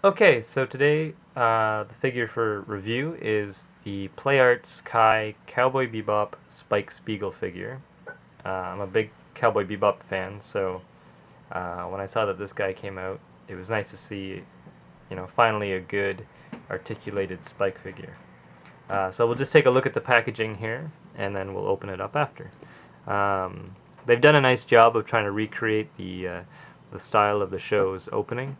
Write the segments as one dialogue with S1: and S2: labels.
S1: Okay, so today the figure for review is the Arts Kai Cowboy Bebop Spike Spiegel figure. I'm a big Cowboy Bebop fan, so when I saw that this guy came out, it was nice to see, finally a good articulated Spike figure. So we'll just take a look at the packaging here, and then we'll open it up after. They've done a nice job of trying to recreate the style of the show's opening.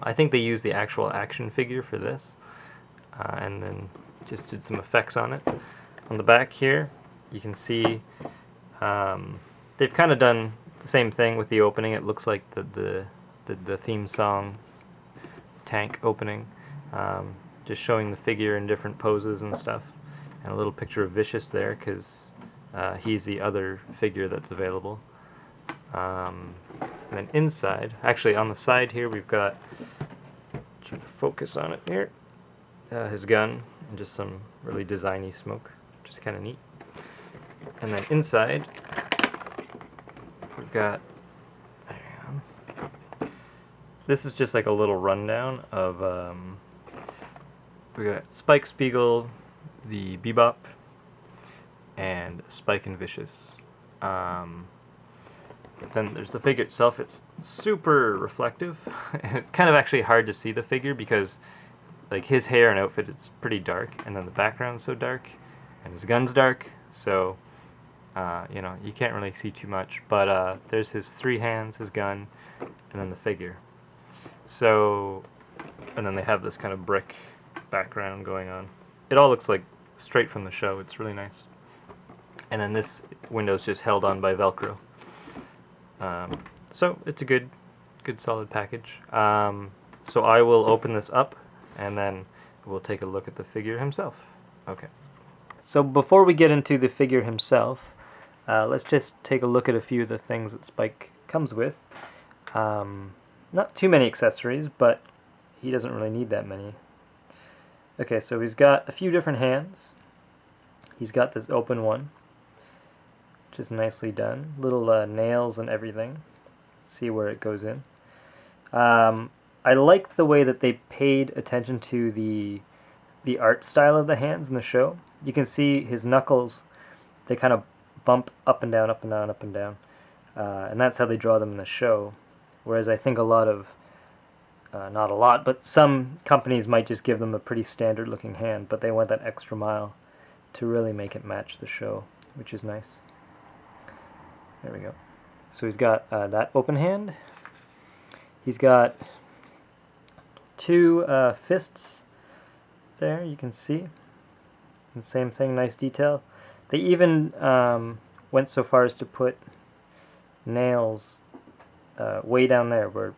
S1: I think they used the actual action figure for this, and then just did some effects on it. On the back here, you can see they've kind of done the same thing with the opening. It looks like the theme song tank opening, just showing the figure in different poses and stuff, and a little picture of Vicious there because he's the other figure that's available. And then inside, actually on the side here, we've got, try to focus on it here, his gun and just some really designy smoke, which is kind of neat. And then inside, we've got, this is just like a little rundown of, we got Spike Spiegel, the Bebop, and Spike and Vicious. Then there's the figure itself. It's super reflective, and it's kind of actually hard to see the figure because like his hair and outfit is pretty dark, and then the background's so dark, and his gun's dark, so you can't really see too much. But there's his three hands, his gun, and then the figure. So, and then they have this kind of brick background going on. It all looks like straight from the show. It's really nice. And then this window's just held on by Velcro. So it's a good solid package. So I will open this up, and then we'll take a look at the figure himself. Okay. So before we get into the figure himself, let's just take a look at a few of the things that Spike comes with. Not too many accessories, but he doesn't really need that many. Okay, so he's got a few different hands. He's got this open one, which is nicely done. Little nails and everything. See where it goes in. I like the way that they paid attention to the art style of the hands in the show. You can see his knuckles, they kind of bump up and down, up and down, up and down. And that's how they draw them in the show. Whereas I think a lot of, not a lot, but some companies might just give them a pretty standard looking hand, but they went that extra mile to really make it match the show, which is nice. There we go. So he's got that open hand. He's got two fists there, you can see. And same thing, nice detail. They even went so far as to put nails way down there where,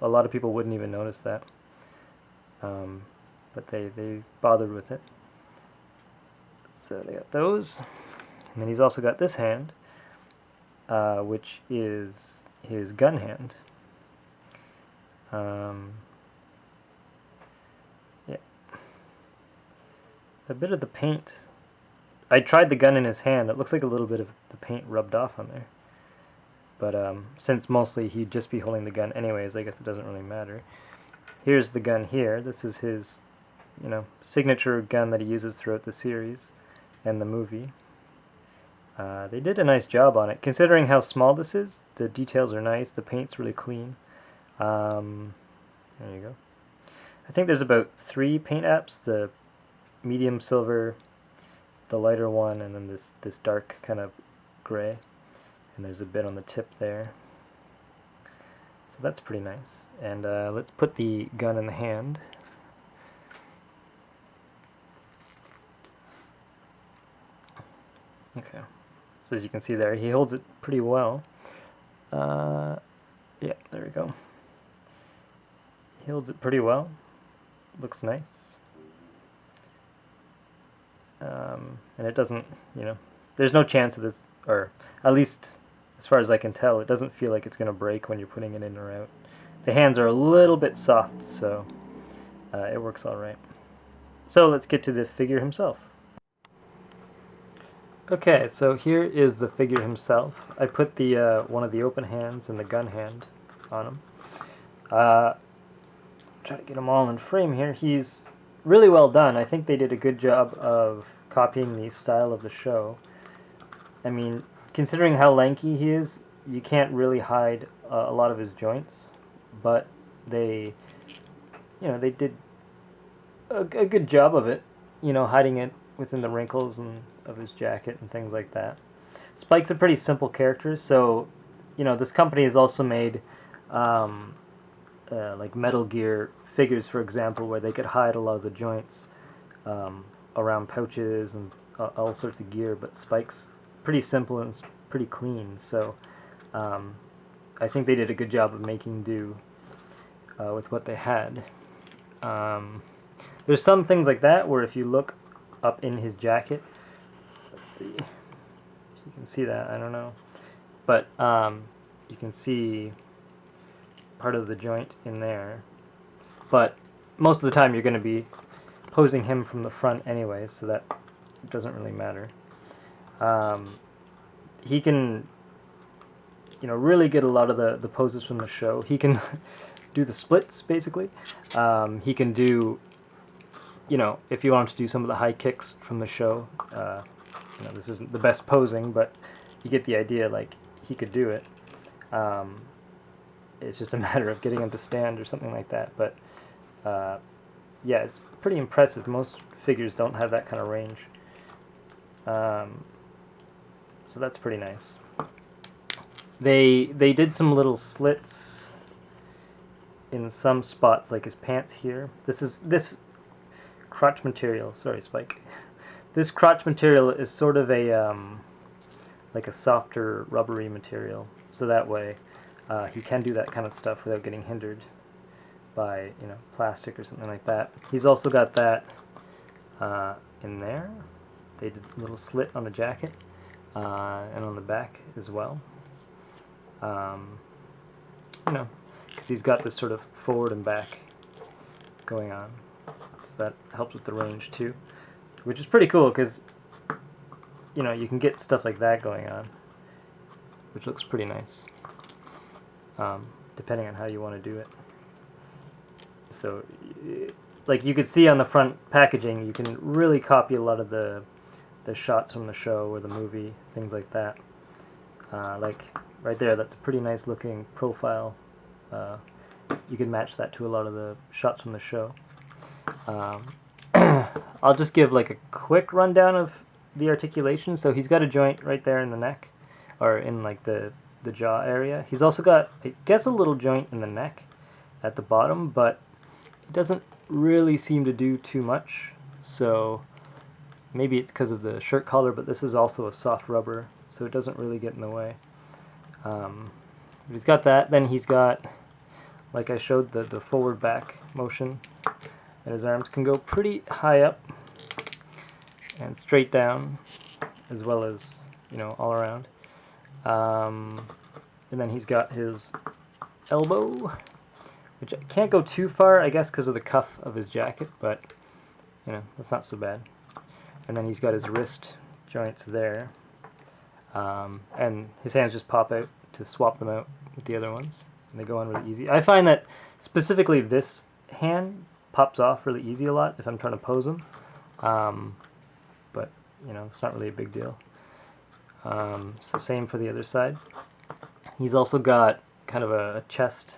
S1: a lot of people wouldn't even notice that. But they bothered with it. So they got those. And then he's also got this hand, which is his gun hand. Yeah. A bit of the paint. I tried the gun in his hand. It looks like a little bit of the paint rubbed off on there. But since mostly he'd just be holding the gun anyways, I guess it doesn't really matter. Here's the gun here. This is his, signature gun that he uses throughout the series and the movie. They did a nice job on it. Considering how small this is, the details are nice. The paint's really clean. There you go. I think there's about 3 paint apps. The medium silver, the lighter one, and then this dark kind of gray. And there's a bit on the tip there. So that's pretty nice. And let's put the gun in the hand. Okay. So as you can see there, he holds it pretty well. Yeah, there we go. He holds it pretty well. Looks nice. And it doesn't, there's no chance of this, or at least as far as I can tell, it doesn't feel like it's going to break when you're putting it in or out. The hands are a little bit soft, so it works all right. So let's get to the figure himself. Okay, so here is the figure himself. I put the one of the open hands and the gun hand on him. try to get them all in frame here. He's really well done. I think they did a good job of copying the style of the show. I mean, considering how lanky he is, you can't really hide a lot of his joints, but they did a good job of it, hiding it within the wrinkles of his jacket and things like that. Spike's a pretty simple character, so, this company has also made, like Metal Gear figures, for example, where they could hide a lot of the joints around pouches and all sorts of gear, but Spike's pretty simple and pretty clean, so I think they did a good job of making do with what they had. There's some things like that where if you look up in his jacket, let's see if you can see that, I don't know, but you can see part of the joint in there, but most of the time you're going to be posing him from the front anyway, so that doesn't really matter. He can really get a lot of the poses from the show. He can do the splits, basically. He can do, if you want to do some of the high kicks from the show, this isn't the best posing, but you get the idea, like, he could do it. It's just a matter of getting him to stand or something like that, but yeah, it's pretty impressive. Most figures don't have that kind of range. So that's pretty nice. They did some little slits in some spots, like his pants here. This crotch material. Sorry, Spike. This crotch material is sort of a like a softer, rubbery material, so that way he can do that kind of stuff without getting hindered by plastic or something like that. He's also got that in there. They did a little slit on the jacket and on the back as well. Because he's got this sort of forward and back going on, so that helps with the range too, which is pretty cool because you can get stuff like that going on, which looks pretty nice, depending on how you want to do it. So, like you could see on the front packaging, you can really copy a lot of the shots from the show or the movie, things like that. Like right there, that's a pretty nice looking profile. You can match that to a lot of the shots from the show. I'll just give like a quick rundown of the articulation. So he's got a joint right there in the neck, or in like the jaw area. He's also got, I guess, a little joint in the neck at the bottom, but it doesn't really seem to do too much. So maybe it's because of the shirt collar, but this is also a soft rubber, so it doesn't really get in the way. He's got that. Then he's got, like I showed, the forward back motion, and his arms can go pretty high up and straight down, as well as all around. And then he's got his elbow, which can't go too far, I guess, because of the cuff of his jacket, but that's not so bad. And then he's got his wrist joints there, and his hands just pop out to swap them out with the other ones, and they go on really easy. I find that specifically this hand pops off really easy a lot if I'm trying to pose them, but it's not really a big deal. It's the same for the other side. He's also got kind of a chest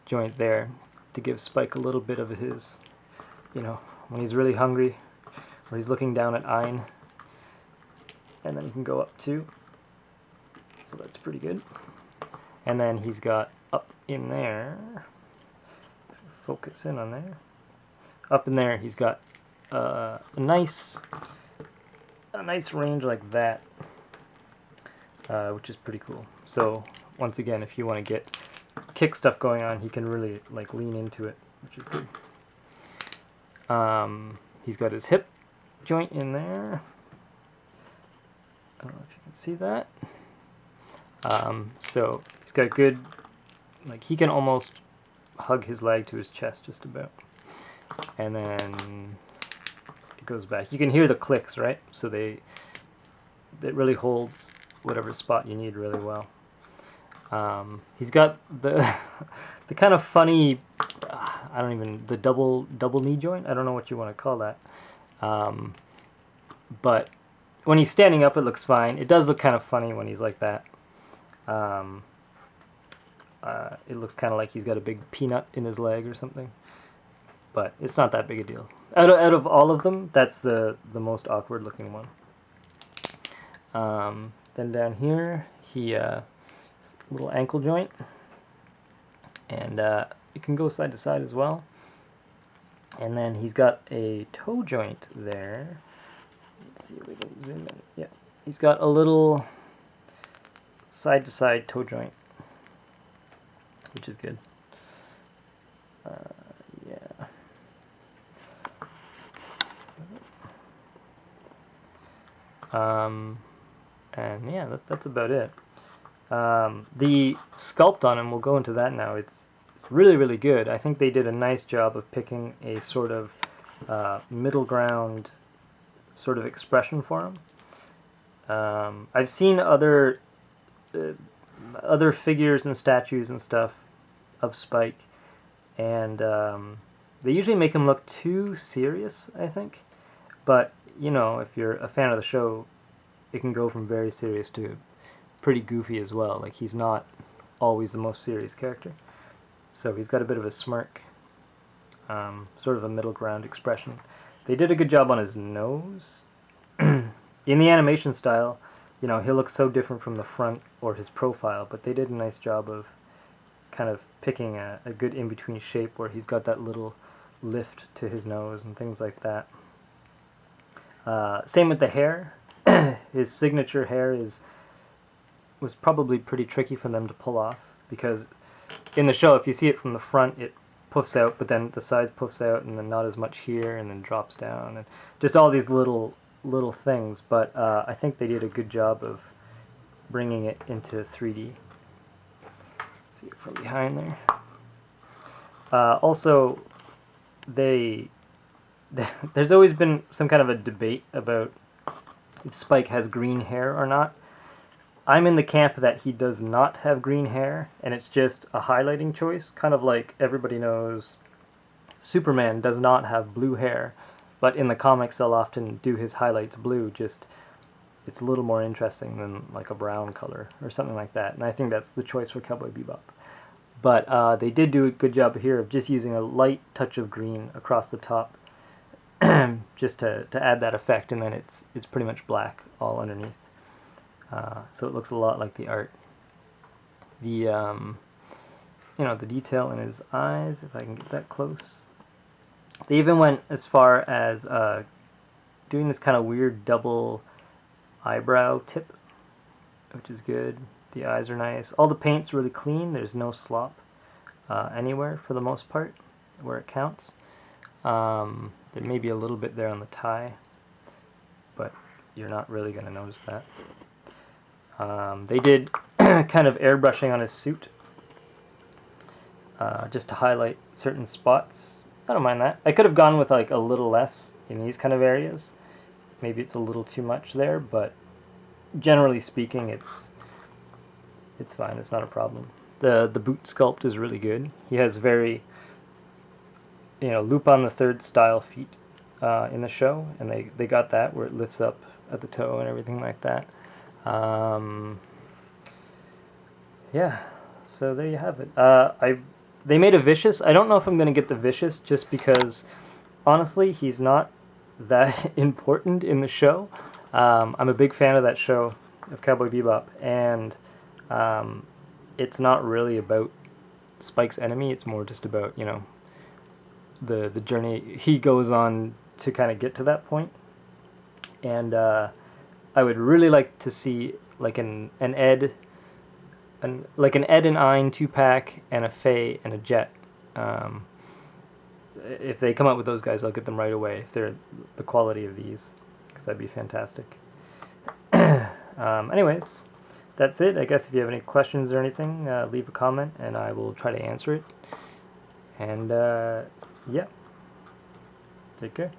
S1: joint there to give Spike a little bit of his, when he's really hungry, or he's looking down at Ein, and then he can go up too, so that's pretty good. And then he's got up in there, focus in on there, up in there he's got a nice range like that, which is pretty cool. So once again, if you want to get kick stuff going on, he can really like lean into it, which is good. He's got his hip joint in there. I don't know if you can see that. So he's got good, like he can almost hug his leg to his chest just about. And then it goes back. You can hear the clicks, right? So it really holds whatever spot you need really well. He's got the kind of funny, I don't even, the double knee joint, I don't know what you want to call that. But when he's standing up, it looks fine. It does look kind of funny when he's like that. It looks kind of like he's got a big peanut in his leg or something. But it's not that big a deal. Out of all of them, that's the most awkward looking one. Then down here, he little ankle joint, and it can go side to side as well. And then he's got a toe joint there. Let's see if we can zoom in. Yeah, he's got a little side to side toe joint, which is good. Yeah. And yeah, that's about it. The sculpt on him, we'll go into that now. It's really, really good. I think they did a nice job of picking a sort of middle ground sort of expression for him. I've seen other figures and statues and stuff of Spike, and they usually make him look too serious, I think. But, you know, if you're a fan of the show, it can go from very serious to pretty goofy as well. Like, he's not always the most serious character. So he's got a bit of a smirk, sort of a middle ground expression. They did a good job on his nose. In the animation style, you know, he'll look so different from the front or his profile, but they did a nice job of kind of picking a good in-between shape where he's got that little lift to his nose and things like that. Same with the hair. His signature hair was probably pretty tricky for them to pull off, because in the show, if you see it from the front, it puffs out, but then the sides puffs out, and then not as much here, and then drops down, and just all these little things. But I think they did a good job of bringing it into 3D. See it from behind there. Also, there's always been some kind of a debate about if Spike has green hair or not. I'm in the camp that he does not have green hair, and it's just a highlighting choice, kind of like everybody knows Superman does not have blue hair, but in the comics they'll often do his highlights blue, just it's a little more interesting than like a brown color or something like that, and I think that's the choice for Cowboy Bebop. But they did do a good job here of just using a light touch of green across the top just to add that effect, and then it's pretty much black all underneath. So it looks a lot like the art. The you know, the detail in his eyes, if I can get that close. They even went as far as doing this kind of weird double eyebrow tip, which is good. The eyes are nice. All the paint's really clean. There's no slop anywhere for the most part where it counts. There may be a little bit there on the tie, but you're not really going to notice that. They did kind of airbrushing on his suit, just to highlight certain spots. I don't mind that. I could have gone with like a little less in these kind of areas. Maybe it's a little too much there, but generally speaking, it's fine. It's not a problem. The boot sculpt is really good. He has very, you know, loop on the third style feet in the show, and they got that where it lifts up at the toe and everything like that. Yeah, so there you have it. They made a Vicious. I don't know if I'm going to get the Vicious, just because, honestly, he's not that important in the show. I'm a big fan of that show, of Cowboy Bebop, and it's not really about Spike's enemy. It's more just about, you know, the journey he goes on to kind of get to that point. And I would really like to see like an Ed and Ein 2-pack and a Faye and a Jet. If they come out with those guys, I'll get them right away if they're the quality of these, because that'd be fantastic. Anyways, that's it. I guess if you have any questions or anything, leave a comment and I will try to answer it. And yeah, take care.